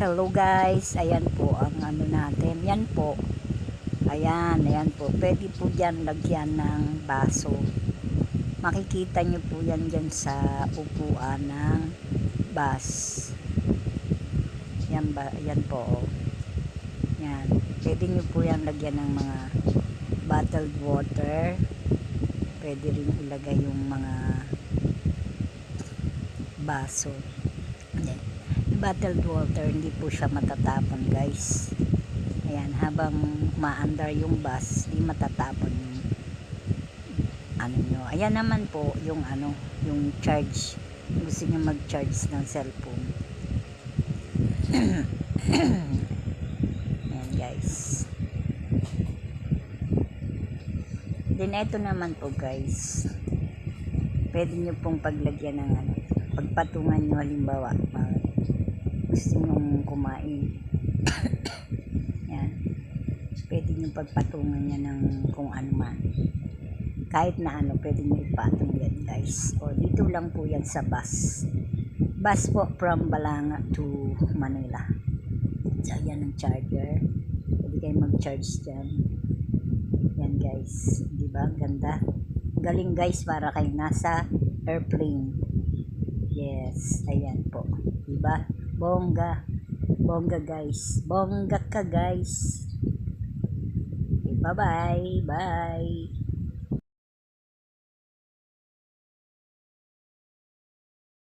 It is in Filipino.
Hello guys, ayan po ang ano natin. Yan po. Ayan po. Pwede po dyan lagyan ng baso. Makikita nyo po yan dyan sa upuan ng bus. Yan po. Yan. Pwede nyo po yan lagyan ng mga bottled water. Pwede rin ilagay yung mga baso. Bottled water, hindi po siya matatapon guys. Ayan, habang maandar yung bus, hindi matatapon yung ano nyo. Ayan naman po yung ano, yung charge. Gusto nyo mag-charge ng cellphone. Ayan guys. Then ito naman po guys, pwede nyo pong paglagyan ng ano, pagpatungan nyo halimbawa gusto nyong kumain. Yan. Pwede nyo pagpatungan niya ng kung ano man. Kahit na ano, pwede nyo ipatong yan guys. O dito lang po yan sa bus. Bus po from Balanga to Manila. So yan ang charger. Pwede kayo mag-charge dyan. Yan guys. Diba? Ganda. Galing guys, para kayo nasa airplane. Yes. Ayan po. Diba? Bongga. Bongga guys. Bongga ka guys. Okay, bye-bye. Bye.